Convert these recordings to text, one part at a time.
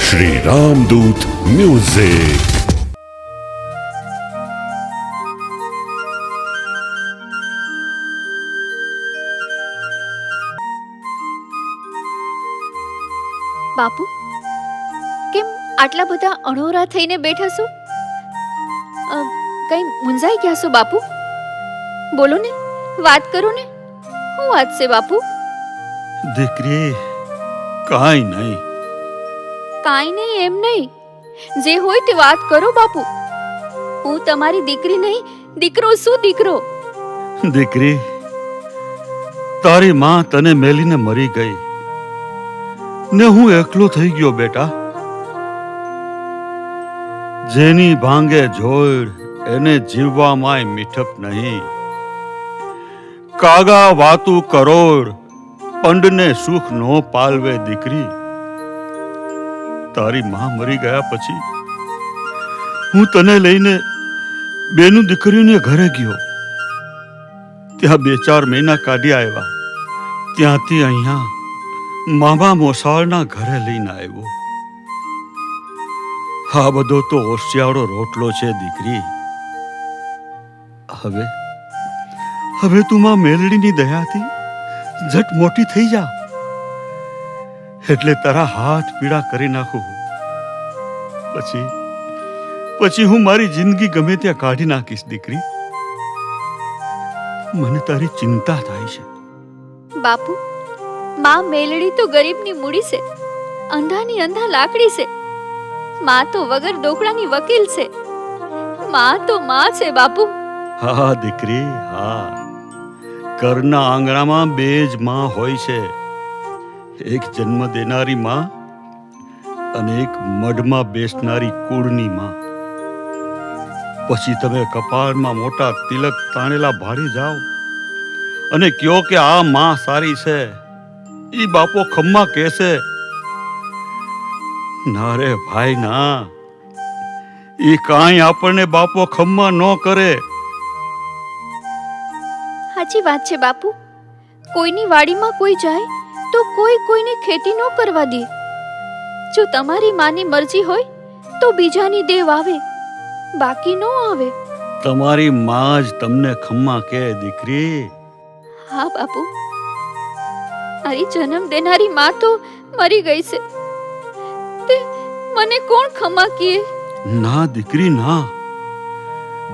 Shri Ramdoot music. બાપુ, કેમ આટલા બધા અણોરા થઈને બેઠા છો? કઈ મૂંઝાઈ ગયા છો બાપુ? બોલો ને, વાત કરો ને. શું વાત છે બાપુ? દીકરી, કાંઈ નહીં. કાંઈ નહીં એમ નહીં, જે હોય તે વાત કરો બાપુ. હું તમારી દીકરી નહીં, દીકરો શું દીકરો. દીકરી, તારી માં તને મેલીને મરી ગઈ ને હું એકલો થઈ ગયો બેટા. જેની ભાંગે જોડ એને જીવવામાંય મીઠપ નહીં. કાગા વાતું કરોડ પંડને સુખ નો પાલવે દીકરી. તારી માં મરી ગયા પછી હું તને લઈને બેનું દીકરીઓને ઘરે ગયો. ત્યાં 2-4 મહિના કાઢી આવ્યા. ત્યાંથી અહીંયા મામા મોસાળના ઘરે લઈને આવ્યો. આ બધો તો હોશિયાળો રોટલો છે દીકરી. હવે તું માં મેલડીની દયાથી ઝટ મોટી થઈ જા, એટલે તારા હાથ પીડા કરી નાખું. પછી હું મારી જિંદગી ગમે ત્યાં કાઢી નાખીશ દીકરી. મને તારી ચિંતા થાય છે. બાપુ, માં મેલડી તો ગરીબની મૂડી છે, અંધાની અંધા લાકડી છે. માં તો વગર ડોકડાની વકીલ છે. માં તો માં છે બાપુ. હા દીકરી, હા. ઘરના આંગણામાં 2 જ માં હોય છે. એક જન્મ દેનારી માં અને એક મઢમાં બેસનારી કુળની માં. પછી તમે કપાળમાં મોટા તિલક તાણેલા ભાળી જાઓ અને કયો કે આ માં સારી છે. ઈ બાપો ખમ્મા કહેશે. ના રે ભાઈ ના, ઈ કાંઈ આપણને બાપો ખમ્મા ન કરે. સાચી વાત છે બાપુ. કોઈની વાડીમાં કોઈ જાય તો કોઈ કોઈની ખેતી ન કરવા દે. જો તમારી માની મરજી હોય તો બીજાની દેવ આવે, બાકી ન આવે. તમારી માં જ તમને ખમ્મા કહે દીકરી. હા બાપુ, મારી જન્મ દેનારી માં તો મરી ગઈ છે, તે મને કોણ ખમ્મા કહે? ના દીકરી ના.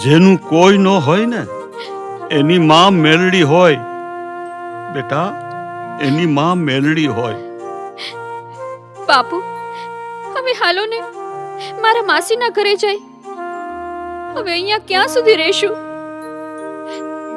જેનું કોઈ ન હોય ને એની માં મેલડી હોય બેટા. એની માં મેલડી હોય. બાપુ, હવે હાલો ને, મારા માસીના ઘરે જાય. હવે અહીંયા ક્યાં સુધી રહેશું?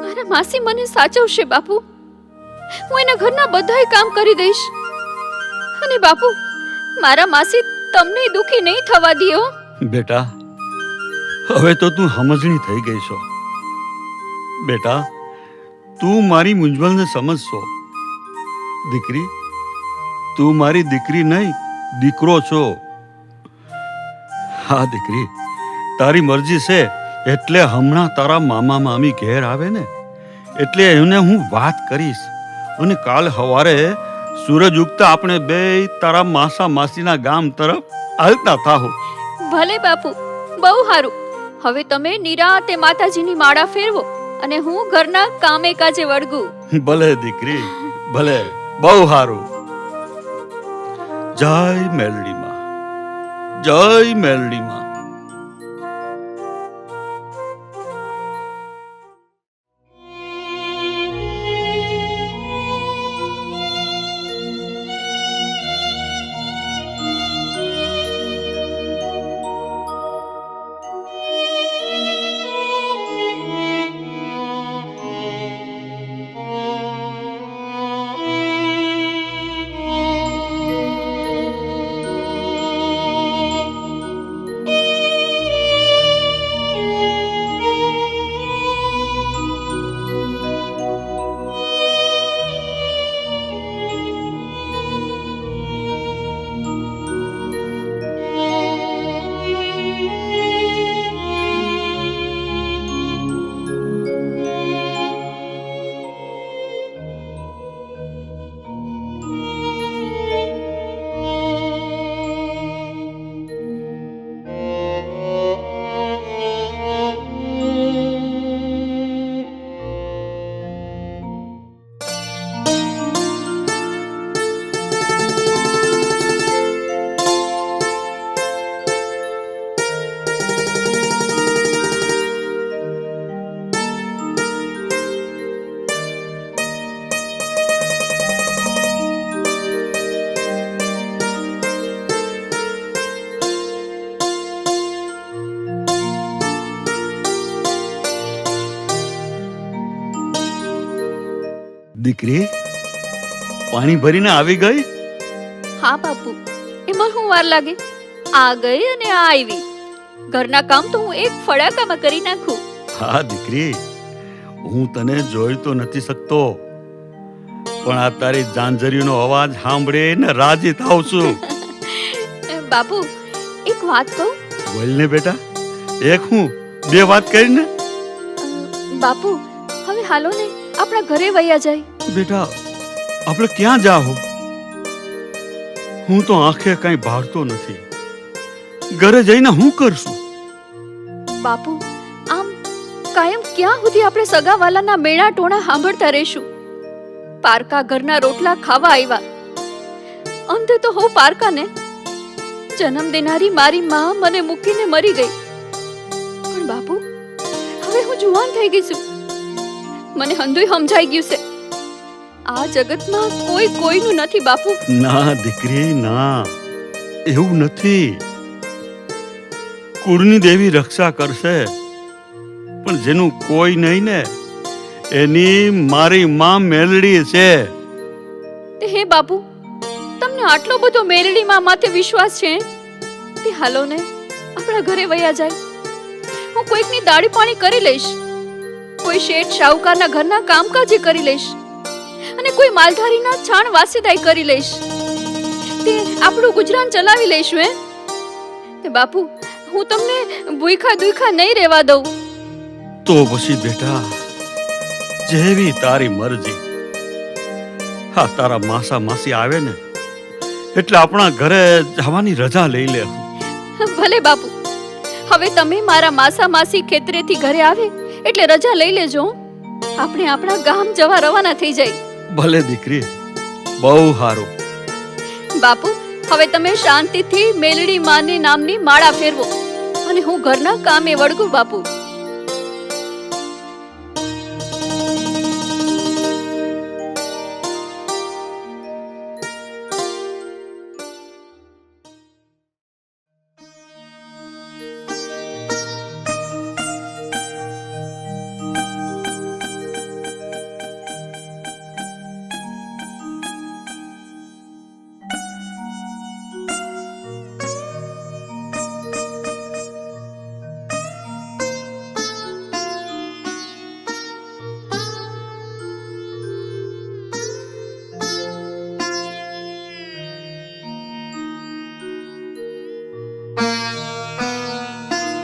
મારા માસી મને સાચવશે બાપુ. હું એના ઘરના બધાય કામ કરી દઈશ. અને બાપુ, મારા માસી તમને દુખી નહીં થવા દે હો. બેટા, હવે તો તું સમજણી થઈ ગઈ છો. બેટા, તું મારી મૂંઝવણને સમજશો. દીકરી, તું મારી દીકરી નહીં, દીકરો છો. હા દીકરી, તારી મરજી છે એટલે હમણાં તારા મામા મામી ઘેર આવે ને એટલે એને હું વાત કરીશ. અને કાલ સવારે સૂરજ ઉગતા આપણે બે તારા માસા માસીના ગામ તરફ હાલતા થાહો. ભલે બાપુ, બહુ સારું. હવે તમે નિરાતે માતાજીની માળા ફેરવો અને હું ઘરના કામે કાજે વળગું. ભલે દીકરી, ભલે. બહુ સારું. જય મેલડી માં, જય મેલડી માં. દીકરી, પાણી ભરીને આવી ગઈ? હા બાપુ, એમાં શું વાર લાગે? આ ગઈ અને આ આવી. ઘરના કામ તો હું એક ફડાકામાં કરી નાખું. હા દીકરી, હું તને જોઈ તો નથી શકતો, પણ આ તારી ઝાંઝરીનો અવાજ સાંભળીને રાજી થાવ છું. બાપુ, એક વાત કહું? બોલ ને બેટા. એક હું બે વાત કરીને? બાપુ, હવે હાલો ને આપણા ઘરે વયા જાય. બેટા, આપણે ક્યાં જાહો? હું તો આંખે કઈ ભાળતો નથી. ઘરે જઈને હું કરશું? બાપુ, આમ કાયમ ક્યાં સુધી આપણે સગાવાલાના મેણા ટોણા સાંભળતા રહેશું? પારકા ઘરના રોટલા ખાવા આવ્યા. અંતે તો હું પારકા ને. જન્મ દેનારી મારી માં મને મૂકીને મરી ગઈ. પણ બાપુ, હવે હું જુવાન થઈ ગઈ છું. મને હંધુય સમજાઈ ગયું છે. આ જગતમાં કોઈ કોઈનું નથી બાપુ. ના દીકરી, ના, એવું નથી. કુળની દેવી રક્ષા કરશે, પણ જેનું કોઈ નહીં ને, એની મારી માં મેલડી છે. તે હે બાપુ, તમને આટલો બધો મેલડીમાં માથે વિશ્વાસ છે તે હાલો ને આપણા ઘરે વયા જાય. હું કોઈકની દાળી પાણી કરી લઈશ, કોઈ શેઠ શાહુકારના ઘરના કામકાજ કરી લઈશ, અને કોઈ માલધારીના છાણ વાસીદાઈ કરી લઈશ. તે આપણું ગુજરાન ચલાવી લઈશું. તે બાપુ, હું તમને ભૂખા દુખા નહીં રહેવા દઉં. તો પછી બેટા, જેવી તારી મરજી. હા, તારા માસા માસી આવે ને એટલે આપણા ઘરે જવાની રજા લઈ લે. ભલે બાપુ, હવે તમે મારા માસા માસી ખેતરેથી ઘરે આવે એટલે રજા લઈ લેજો. આપણે આપણા ગામ જવા રવાના થઈ જાય. ભલે દીકરી, બહુ સારું. બાપુ, હવે તમે શાંતિથી મેલડી માની નામની માળા ફેરવો અને હું ઘરના કામે વળગું. બાપુ,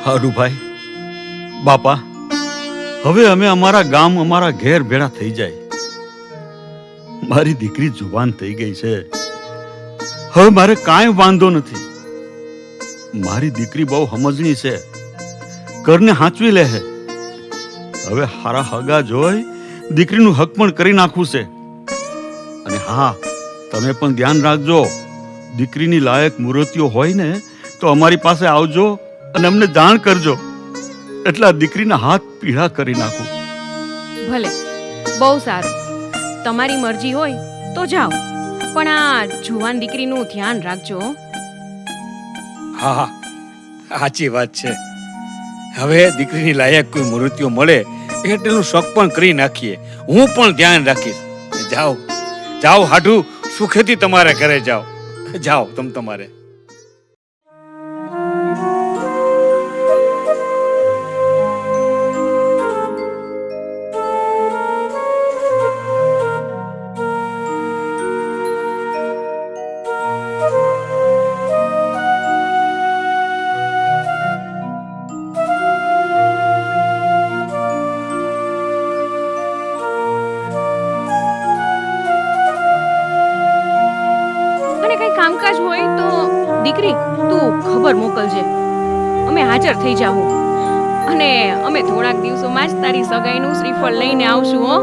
હાડુભાઈ, બાપા, હવે અમે અમારા ગામ, અમારા ઘેર ભેળા થઈ જાય. મારી દીકરી જુવાન થઈ ગઈ છે. હવે મારે કાંઈ વાંધો નથી. મારી દીકરી બહુ સમજણી છે, ઘરને હાંચવી લે છે. હવે હારા હગા જોઈ દીકરીનું હક પણ કરી નાખવું છે. અને હા, તમે પણ ધ્યાન રાખજો, દીકરીની લાયક મૂર્તિઓ હોય ને તો અમારી પાસે આવજો અને અમને જાણ કરજો, એટલે આ દીકરીના હાથ પીળા કરી નાખું. ભલે, બહુ સારું. તમારી મરજી હોય તો જાઓ, પણ આ જુવાન દીકરીનું ધ્યાન રાખજો. હા હા, સાચી વાત છે. હવે દીકરીની લાયક કોઈ મૂર્તિઓ મળે એટલું શોખ પણ કરી નાખીએ. હું પણ ધ્યાન રાખીશ. જાઓ જાઓ હાડુ, સુખેથી તમારે ઘરે જાઓ. જાઓ તમારે. કામકાજ હોય તો દીકરી તું ખબર મોકલજે, અમે હાજર થઈ જાવું. અને અમે થોડાક દિવસોમાં જ તારી સગાઈનું શ્રીફળ લઈને આવશું. હો.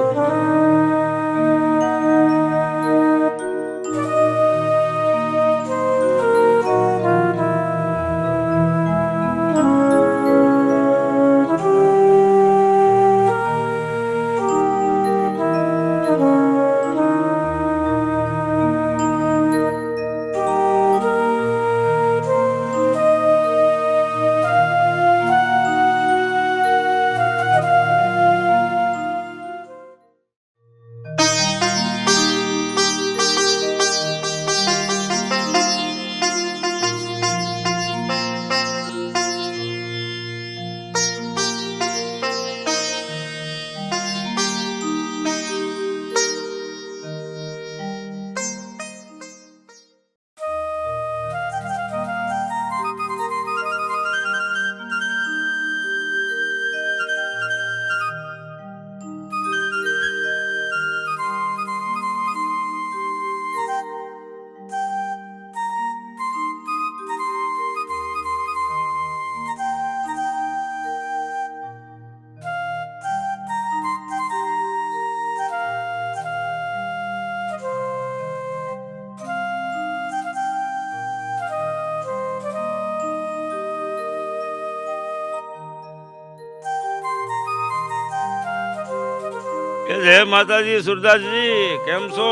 કે જય માતાજી સુરદાસજી, કેમ છો?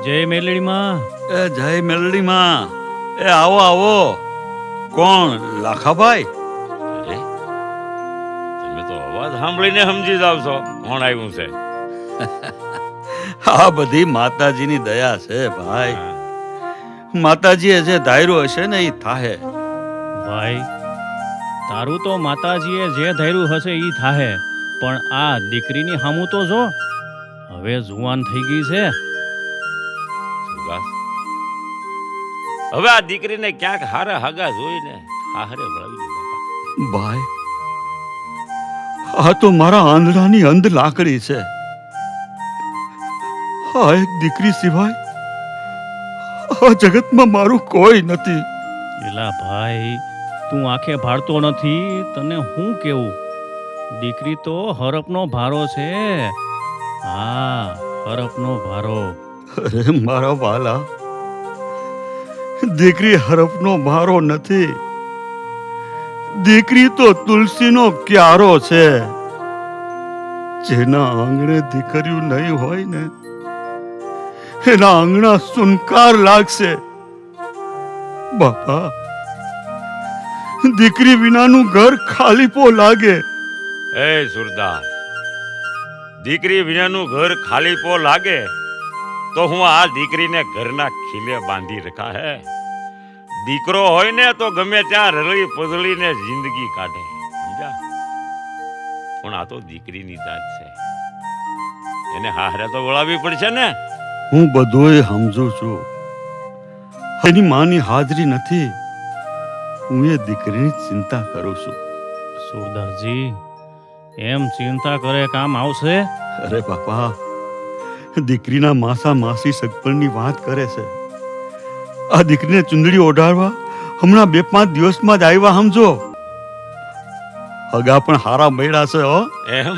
જય મેલડીમાં. એ જય મેલડીમાં. એ આવો આવો. કોણ? લાખાભાઈ? અરે, તમે તો અવાજ સાંભળીને સમજી જાવ છો કોણ આવ્યું છે. આ બધી માતાજીની દયા છે ભાઈ. માતાજીએ જે ધાર્યું હશે ને એ થાહે. ભાઈ, તારું તો માતાજીએ જે ધાર્યું હશે ઈ થાહે, પણ આ દીકરીની હામું તો જો, હવે જુવાન થઈ ગઈ છે. સુરદાસ, હવે આ દીકરીને ક્યાંક હારે હાગા જોઈને હારે વળાવી દે બાપા. ભાઈ, આ તો મારા આંધળાની અંધ લાકડી છે. આ એક દીકરી સિવાય આ જગતમાં મારું કોઈ નથી. એલા ભાઈ, તું આંખે ભાળતો નથી, તને હું કેવું? દીકરી તો હરપનો ભારો છે. હા, હરપનો ભારો. અરે મારા વાલા, દીકરી હરફનો ભારો નથી. દીકરી તો તુલસીનો ક્યારો છે. જેના આંગણે દીકરીઓ નહીં હોય ને એના આંગણા સુનકાર લાગશે. બાપા, દીકરી વિનાનું ઘર ખાલીપો લાગે. એ સુરદાસ, દીકરી વિનાનું ઘર ખાલીપો લાગે તો હું આ દીકરીને ઘરના ખીલે બાંધી રખા હે. દીકરો હોય ને તો ગમે ત્યાં રળી પધળીને જિંદગી કાઢે, સમજા? પણ આ તો દીકરીની જાત છે, એને હારે તો વળાવવી પડશે ને. હું બધોય સમજુ છું. એની માની હાજરી નથી. હું એ દીકરીની ચિંતા કરું છું. સુરદાસજી, એમ ચિંતા કરે કામ આવશે? અરે બાપા, દીકરીના માસા માસી સગપણની વાત કરે છે. આ દીકરીને ચુંદડી ઓઢાડવા હમણાં 2-5 દિવસમાં જ આવ્યા, સમજો. હગા પણ હારા મળ્યા છે હો. એમ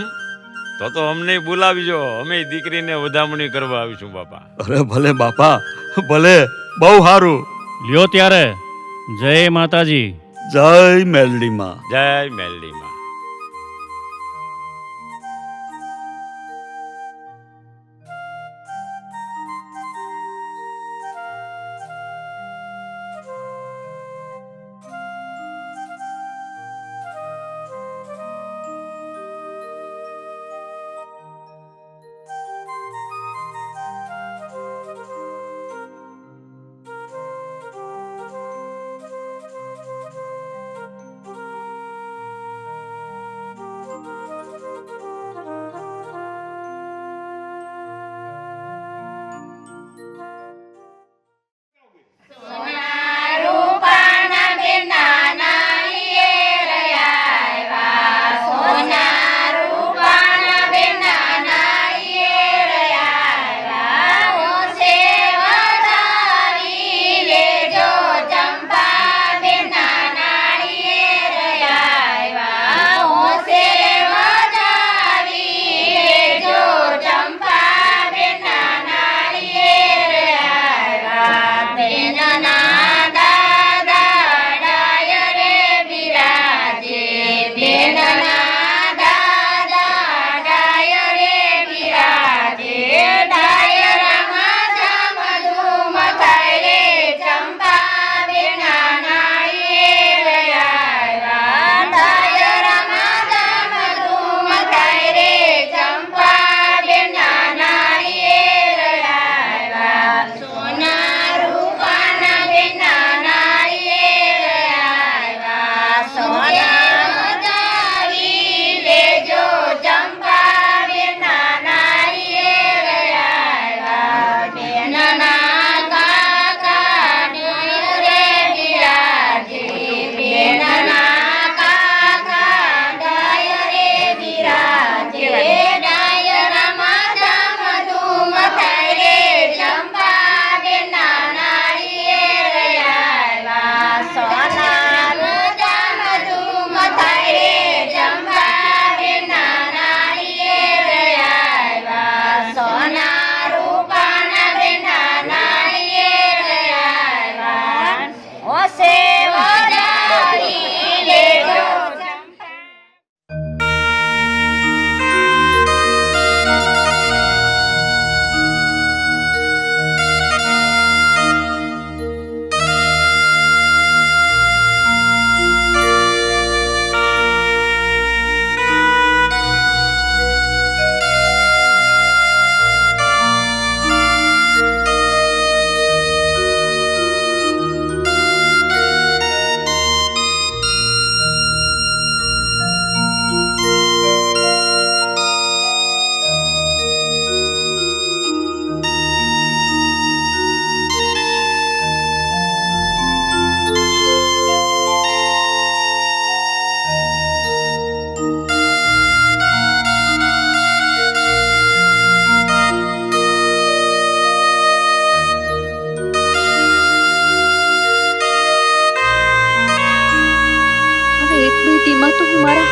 તો અમને બોલાવીજો, અમે દીકરીને વધામણી કરવા આવીશું બાપા. અરે ભલે બાપા, ભલે, બહુ સારું. લ્યો ત્યારે, જય માતાજી. જય મેલડીમાં. જય મેલડીમાં.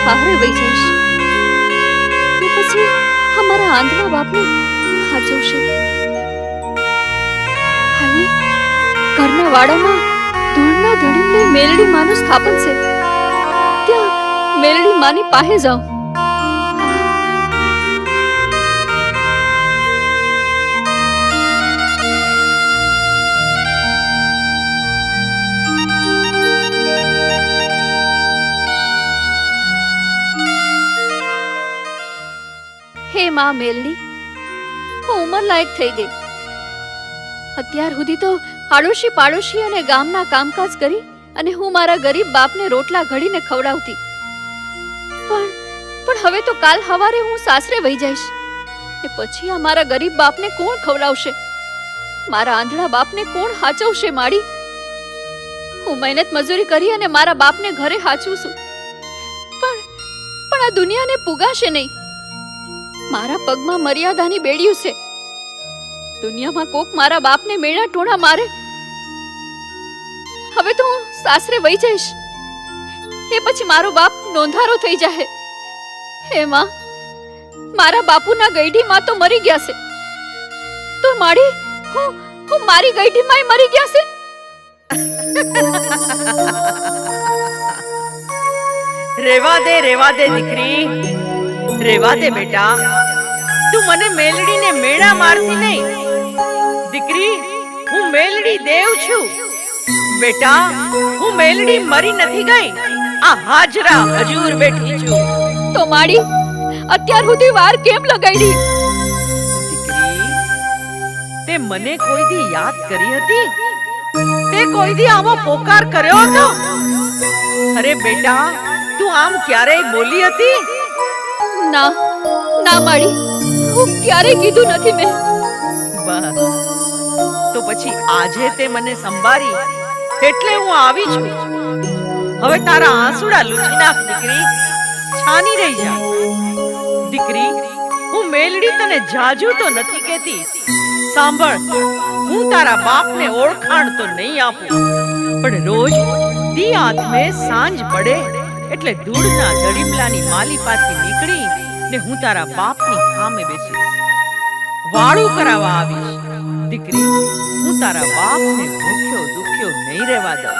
હારે વહી જઈશ. ને પછી અમારા આંધળા બાપને હાચવશે. હાલને ઘરના વાડામાં ધૂળના ધડીને મેલડી માનું સ્થાપન છે. ત્યાં મેલડી માની પાસે જાઉં. હે માં મેલડી, હું ઉંમરલાયક થઈ ગઈ. અત્યાર સુધી તો આડોશી પાડોશી અને ગામના કામકાજ કરી અને હું મારા ગરીબ બાપને રોટલા ઘડીને ખવડાવતી. પણ હવે તો કાલ સવારે હું સાસરે વહી જઈશ. ને પછી આ મારા ગરીબ બાપને કોણ ખવડાવશે? મારા આંધળા બાપને કોણ હાચવશે? માડી, હું મહેનત મજૂરી કરી અને મારા બાપને ઘરે હાચવું છું. પણ આ દુનિયાને પુગાશે નહીં. મારા પગમાં મર્યાદાની બેડિયું છે. દુનિયામાં કોક મારા બાપને મેણા ટોણા મારે. હવે તો હું સાસરે વહી જઈશ. એ પછી મારો બાપ નોંધારો થઈ જાય. હે માં, મારા બાપુના ગઈઢીમાં તો મરી ગયા છે. તો માડી, હું મારી ગઈઢીમાંય મરી ગયા છે. રેવા દે દીકરી, રેવા દે બેટા. તું મને મેલડીને મેણા મારતી નહીં. દીકરી, હું મેલડી દેવ છું. બેટા, હું મેલડી મરી નથી ગઈ. આ હાજરા હજુર બેઠી છું. તો માડી, અત્યાર સુધી વાર કેમ લગાડી? દીકરી, તે મને કોઈ દી યાદ કરી હતી? તે કોઈ દી આવો પોકાર કર્યો હતો? અરે બેટા, તું આમ ક્યારેય બોલી હતી? ના ના માડી, હું ક્યારેય કીધું નથી મેં. બસ, તો પછી આજે તે મને સંભાળી એટલે હું આવી છું. હવે તારા આંસુડા લૂછી નાખ દીકરી, છાની રહી જા. દીકરી, હું મેલડી તને જાજુ તો નથી કહેતી. સાંભળ, હું તારા બાપને ઓળખાણ તો નહીં આપું, પણ રોજ દી આત્મે સાંજ પડે એટલે ધૂળના જડીમલાની માલી પાછી નીકળી ને હું તારા બાપની સામે બેસીશ. વાળું કરાવવા આવીશ. દીકરી, હું તારા બાપને ભૂખ્યો દુખ્યો નહીં રહેવા દઉં.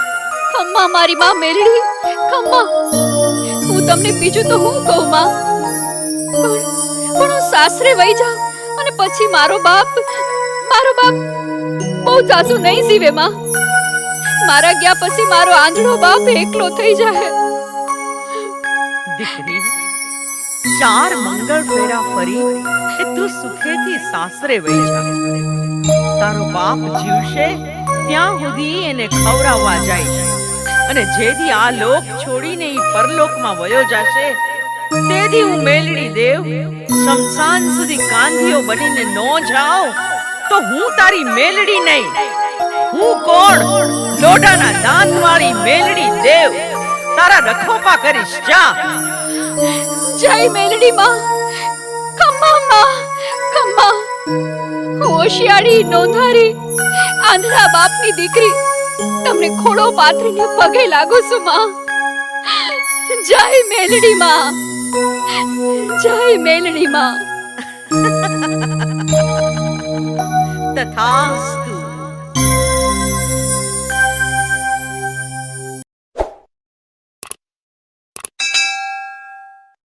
ખમ્મા મારી માં મેલડી, ખમ્મા. હું તમને બીજું તો હું કહું માં, પણ હું સાસરે વહી જાઉં અને પછી મારો બાપ બહુ જાસુ નહીં જીવે માં. મારા ગયા પછી મારો આંધળો બાપ એકલો થઈ જાય. દીકરી, 4 મંગળ ફેરા ફરી એ તું સુખેથી સાસરે વહી જા. તારો બાપ જીવશે ત્યાં સુધી એને ખવડાવવા જાય, અને જેથી આ લોક છોડીને ઈ પરલોકમાં વયો જશે તેથી હું મેલડી દેવ શમશાન સુધી કાંધીઓ બનીને નો જાઉં તો હું તારી મેલડી નહીં. હું કોણ? લોઢાના દાંતવાળી મેલડી દેવ. તારા રખોપા કરીશ. જા. જય મેલડી માં, ખમ્મા માં, ખમ્મા. હોશિયારી નોંધારી આંધળા બાપની દીકરી, તમને ખોડો પાથરીને પગે લાગુ છું માં. જય મેલડી માં, જય મેલડી માં. તથાસ્તુ.